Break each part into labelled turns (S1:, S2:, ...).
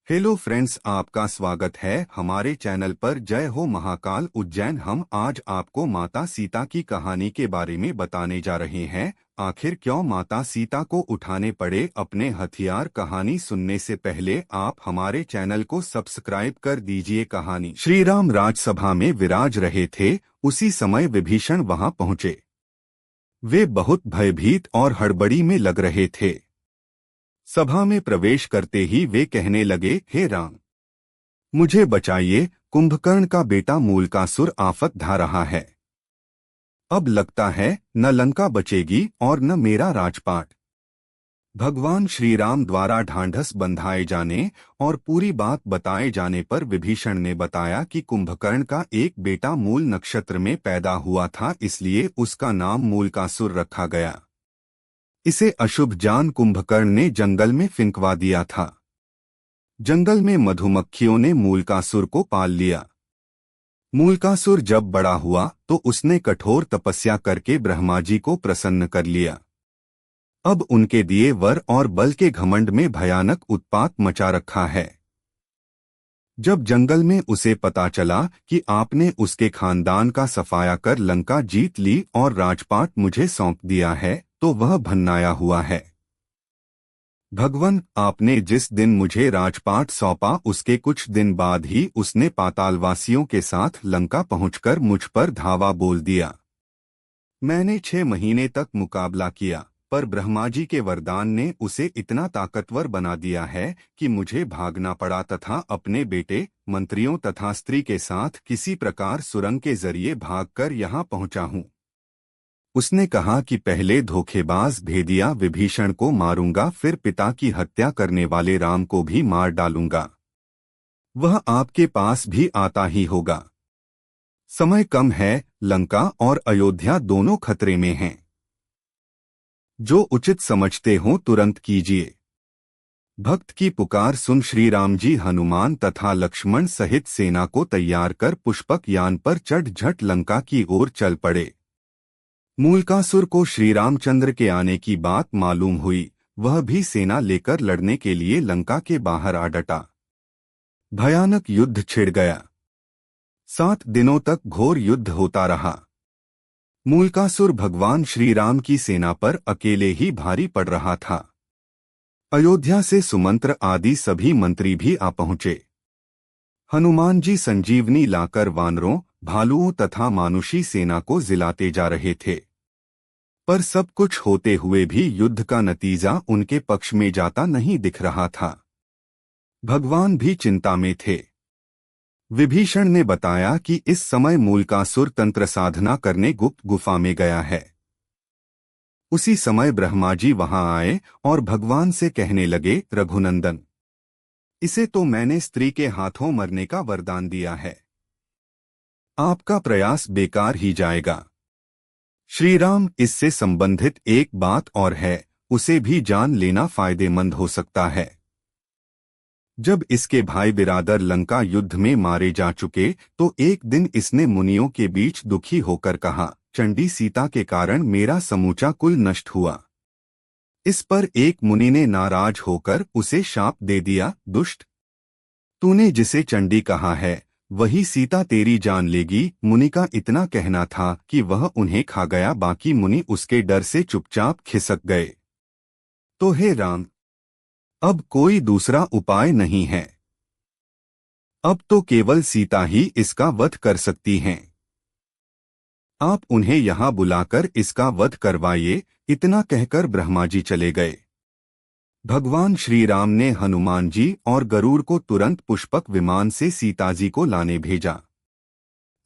S1: Hello friends, आपका स्वागत है हमारे चैनल पर। जय हो महाकाल उज्जैन। हम आज आपको माता सीता की कहानी के बारे में बताने जा रहे हैं। आखिर क्यों माता सीता को उठाने पड़े अपने हथियार। कहानी सुनने से पहले आप हमारे चैनल को सब्सक्राइब कर दीजिए। कहानी। श्री राम राजसभा में विराज रहे थे। उसी समय विभीषण वहां पहुंचे। वे बहुत भयभीत और हड़बड़ी में लग रहे थे। सभा में प्रवेश करते ही वे कहने लगे, हे राम, मुझे बचाइए। कुंभकर्ण का बेटा मूलकासुर आफत ढा रहा है। अब लगता है न लंका बचेगी और न मेरा राजपाट। भगवान श्री राम द्वारा ढांढस बंधाए जाने और पूरी बात बताए जाने पर विभीषण ने बताया कि कुंभकर्ण का एक बेटा मूल नक्षत्र में पैदा हुआ था, इसलिए उसका नाम मूलकासुर रखा गया। इसे अशुभ जान कुंभकर्ण ने जंगल में फिंकवा दिया था। जंगल में मधुमक्खियों ने मूलकासुर को पाल लिया। मूलकासुर जब बड़ा हुआ तो उसने कठोर तपस्या करके ब्रह्मा जी को प्रसन्न कर लिया। अब उनके दिए वर और बल के घमंड में भयानक उत्पात मचा रखा है। जब जंगल में उसे पता चला कि आपने उसके खानदान का सफाया कर लंका जीत ली और राजपाट मुझे सौंप दिया है, तो वह भन्नाया हुआ है। भगवन, आपने जिस दिन मुझे राजपाट सौंपा उसके कुछ दिन बाद ही उसने पातालवासियों के साथ लंका पहुंचकर मुझ पर धावा बोल दिया। मैंने 6 महीने तक मुकाबला किया, पर ब्रह्मा जी के वरदान ने उसे इतना ताकतवर बना दिया है कि मुझे भागना पड़ा तथा अपने बेटे, मंत्रियों तथा स्त्री के साथ किसी प्रकार सुरंग के जरिए भागकर यहाँ पहुंचा हूँ। उसने कहा कि पहले धोखेबाज भेदिया विभीषण को मारूंगा, फिर पिता की हत्या करने वाले राम को भी मार डालूंगा। वह आपके पास भी आता ही होगा। समय कम है, लंका और अयोध्या दोनों खतरे में हैं। जो उचित समझते हो तुरंत कीजिए। भक्त की पुकार सुन श्री राम जी हनुमान तथा लक्ष्मण सहित सेना को तैयार कर पुष्पक यान पर चढ़ झट लंका की ओर चल पड़े। मूलकासुर को श्री रामचंद्र के आने की बात मालूम हुई। वह भी सेना लेकर लड़ने के लिए लंका के बाहर आ डटा। भयानक युद्ध छिड़ गया। 7 दिनों तक घोर युद्ध होता रहा। मूलकासुर भगवान श्री राम की सेना पर अकेले ही भारी पड़ रहा था। अयोध्या से सुमंत्र आदि सभी मंत्री भी आ पहुंचे। हनुमान जी संजीवनी लाकर वानरों, भालुओं तथा मानुषी सेना को जिलाते जा रहे थे। पर सब कुछ होते हुए भी युद्ध का नतीजा उनके पक्ष में जाता नहीं दिख रहा था। भगवान भी चिंता में थे। विभीषण ने बताया कि इस समय मूलकासुर तंत्र साधना करने गुप्त गुफा में गया है। उसी समय ब्रह्मा जी वहां आए और भगवान से कहने लगे, रघुनंदन, इसे तो मैंने स्त्री के हाथों मरने का वरदान दिया है। आपका प्रयास बेकार ही जाएगा। श्री राम, इससे संबंधित एक बात और है, उसे भी जान लेना फायदेमंद हो सकता है। जब इसके भाई बिरादर लंका युद्ध में मारे जा चुके तो एक दिन इसने मुनियों के बीच दुखी होकर कहा, चंडी सीता के कारण मेरा समूचा कुल नष्ट हुआ। इस पर एक मुनि ने नाराज होकर उसे शाप दे दिया, दुष्ट, तूने जिसे चंडी कहा है वही सीता तेरी जान लेगी। मुनि का इतना कहना था कि वह उन्हें खा गया। बाकी मुनि उसके डर से चुपचाप खिसक गए। तो हे राम, अब कोई दूसरा उपाय नहीं है। अब तो केवल सीता ही इसका वध कर सकती हैं। आप उन्हें यहाँ बुलाकर इसका वध करवाइए। इतना कहकर ब्रह्मा जी चले गए। भगवान श्री राम ने हनुमान जी और गरुड़ को तुरंत पुष्पक विमान से सीता जी को लाने भेजा।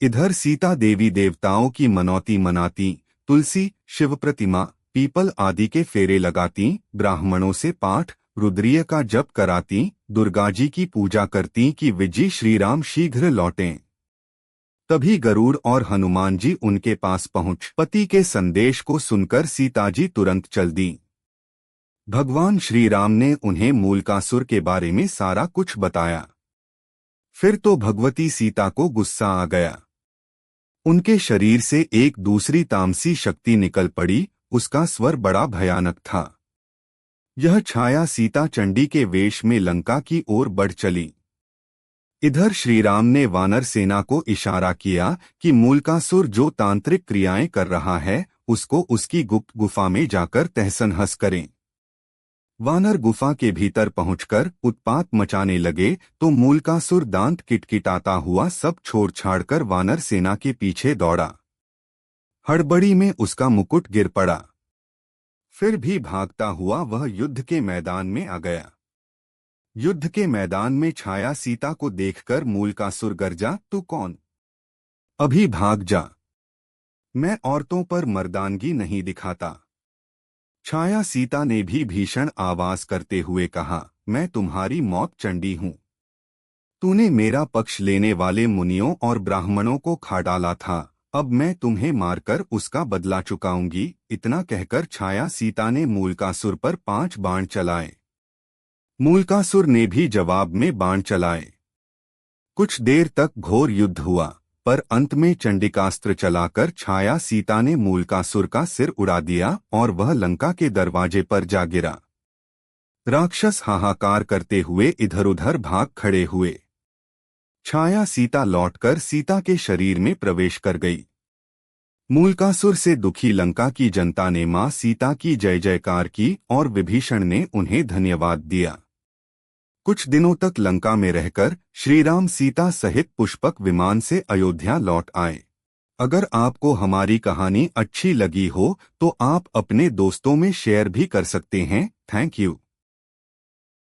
S1: इधर सीता देवी देवताओं की मनौती मनाती, तुलसी, शिव प्रतिमा, पीपल आदि के फेरे लगाती, ब्राह्मणों से पाठ रुद्रीय का जप कराती, दुर्गा जी की पूजा करती कि विजय श्री राम शीघ्र लौटें। तभी गरुड़ और हनुमान जी उनके पास पहुंच पति के संदेश को सुनकर सीता जी तुरंत चल दी। भगवान श्री राम ने उन्हें मूलकासुर के बारे में सारा कुछ बताया। फिर तो भगवती सीता को गुस्सा आ गया। उनके शरीर से एक दूसरी तामसी शक्ति निकल पड़ी। उसका स्वर बड़ा भयानक था। यह छाया सीता चंडी के वेश में लंका की ओर बढ़ चली। इधर श्रीराम ने वानर सेना को इशारा किया कि मूलकासुर जो तांत्रिक क्रियाएं कर रहा है उसको उसकी गुप्त गुफा में जाकर तहस-नहस करें। वानर गुफा के भीतर पहुंचकर उत्पात मचाने लगे तो मूलकासुर दांत किटकिटाता हुआ सब छोड़ छाड़कर वानर सेना के पीछे दौड़ा। हड़बड़ी में उसका मुकुट गिर पड़ा। फिर भी भागता हुआ वह युद्ध के मैदान में आ गया। युद्ध के मैदान में छाया सीता को देखकर मूलकासुर गरजा, तू कौन? अभी भाग जा, मैं औरतों पर मर्दानगी नहीं दिखाता। छाया सीता ने भी भीषण आवाज करते हुए कहा, मैं तुम्हारी मौत चंडी हूं। तूने मेरा पक्ष लेने वाले मुनियों और ब्राह्मणों को खा डाला था, अब मैं तुम्हें मारकर उसका बदला चुकाऊंगी। इतना कहकर छाया सीता ने मूलकासुर पर 5 बाण चलाए। मूलकासुर ने भी जवाब में बाण चलाए। कुछ देर तक घोर युद्ध हुआ, पर अंत में चंडिकास्त्र चलाकर छाया सीता ने मूलकासुर का सिर उड़ा दिया और वह लंका के दरवाजे पर जा गिरा। राक्षस हाहाकार करते हुए इधर-उधर भाग खड़े हुए। छाया सीता लौटकर सीता के शरीर में प्रवेश कर गई। मूलकासुर से दुखी लंका की जनता ने मां सीता की जय जयकार की और विभीषण ने उन्हें धन्यवाद दिया। कुछ दिनों तक लंका में रहकर श्रीराम सीता सहित पुष्पक विमान से अयोध्या लौट आए। अगर आपको हमारी कहानी अच्छी लगी हो तो आप अपने दोस्तों में शेयर भी कर सकते हैं। Thank you.